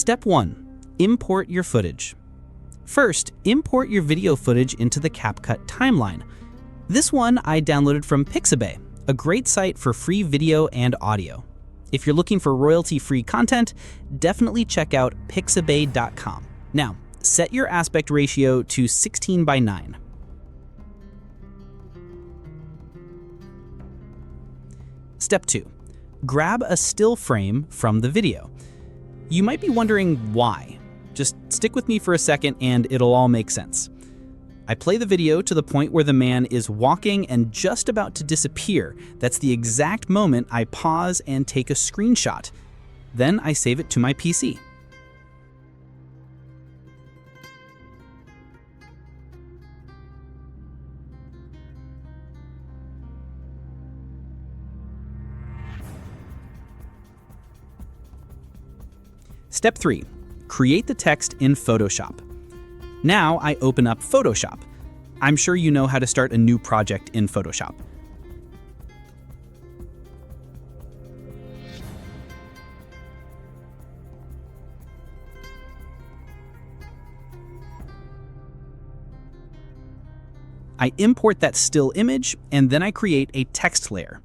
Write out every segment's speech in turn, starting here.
Step 1. Import your footage. First, import your video footage into the CapCut timeline. This one I downloaded from Pixabay, a great site for free video and audio. If you're looking for royalty-free content, definitely check out pixabay.com. Now, set your aspect ratio to 16:9. Step 2. Grab a still frame from the video. You might be wondering why. Just stick with me for a second and it'll all make sense. I play the video to the point where the man is walking and just about to disappear. That's the exact moment I pause and take a screenshot. Then I save it to my PC. Step 3. Create the text in Photoshop. Now I open up Photoshop. I'm sure you know how to start a new project in Photoshop. I import that still image, and then I create a text layer.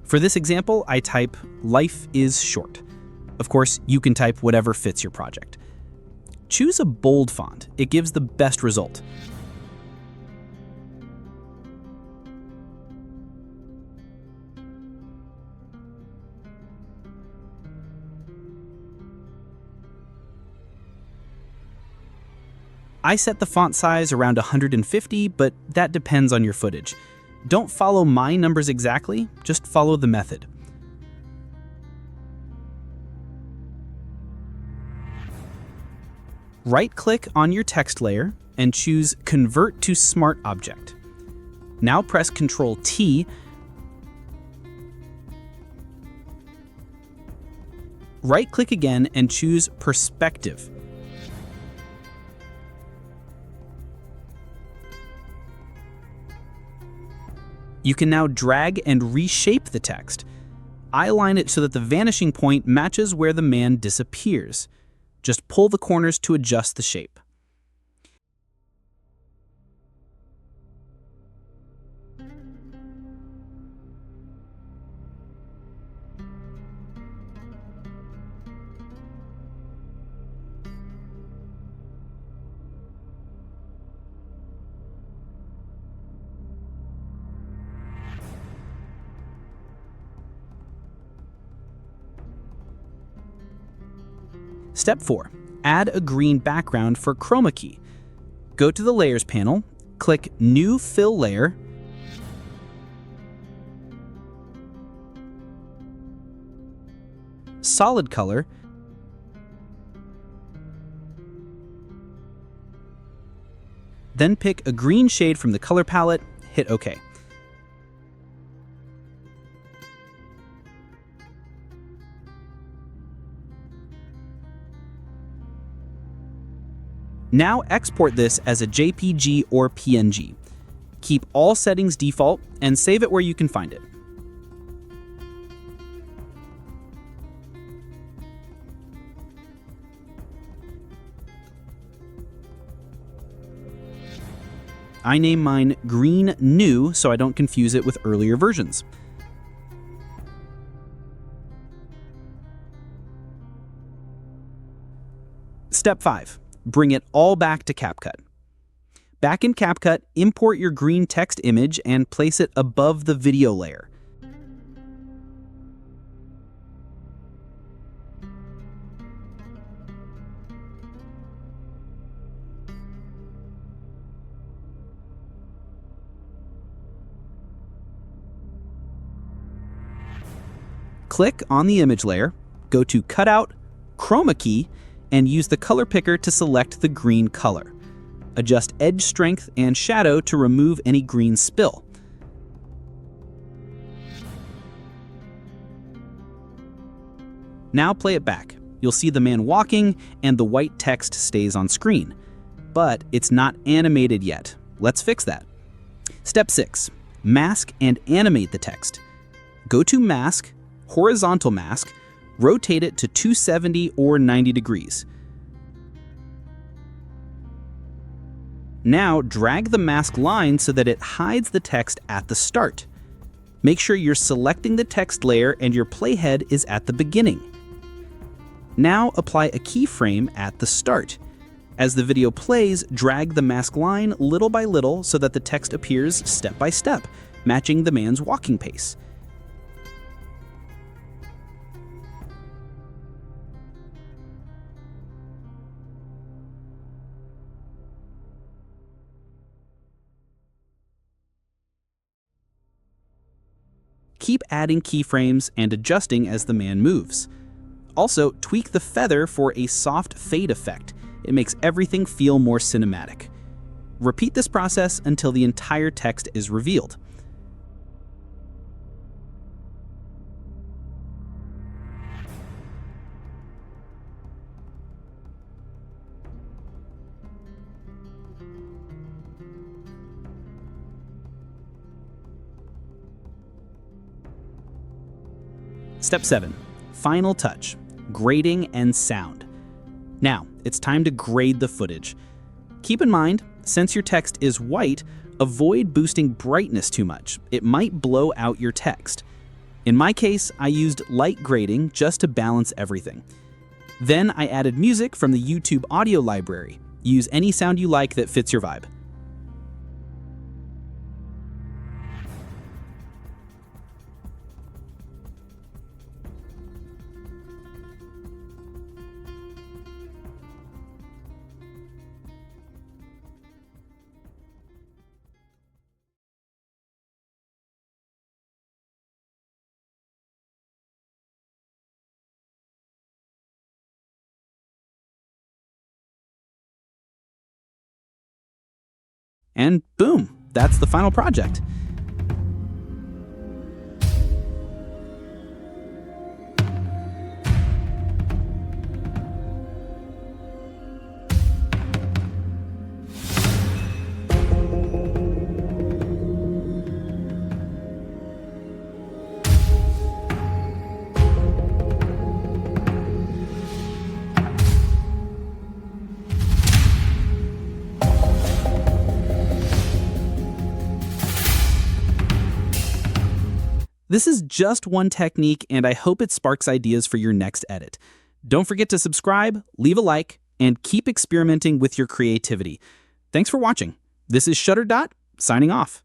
For this example, I type, "Life is short." Of course, you can type whatever fits your project. Choose a bold font. It gives the best result. I set the font size around 150, but that depends on your footage. Don't follow my numbers exactly, just follow the method. Right-click on your text layer and choose Convert to Smart Object. Now press Ctrl-T. Right-click again and choose Perspective. You can now drag and reshape the text. I align it so that the vanishing point matches where the man disappears. Just pull the corners to adjust the shape. Step 4. Add a green background for chroma key. Go to the Layers panel, click New Fill Layer, Solid Color, then pick a green shade from the color palette, hit OK. Now export this as a JPG or PNG. Keep all settings default and save it where you can find it. I name mine Green New so I don't confuse it with earlier versions. Step 5. Bring it all back to CapCut. Back in CapCut, import your green text image and place it above the video layer. Click on the image layer, go to Cutout, Chroma Key, and use the color picker to select the green color. Adjust edge strength and shadow to remove any green spill. Now play it back. You'll see the man walking and the white text stays on screen. But it's not animated yet. Let's fix that. Step 6. Mask and animate the text. Go to Mask, Horizontal Mask, rotate it to 270 or 90 degrees. Now drag the mask line so that it hides the text at the start. Make sure you're selecting the text layer and your playhead is at the beginning. Now apply a keyframe at the start. As the video plays, drag the mask line little by little so that the text appears step by step, matching the man's walking pace. Keep adding keyframes and adjusting as the man moves. Also, tweak the feather for a soft fade effect. It makes everything feel more cinematic. Repeat this process until the entire text is revealed. Step 7. Final touch. Grading and sound. Now, it's time to grade the footage. Keep in mind, since your text is white, avoid boosting brightness too much. It might blow out your text. In my case, I used light grading just to balance everything. Then I added music from the YouTube audio library. Use any sound you like that fits your vibe. And boom, that's the final project. This is just one technique, and I hope it sparks ideas for your next edit. Don't forget to subscribe, leave a like, and keep experimenting with your creativity. Thanks for watching. This is ShutterDot, signing off.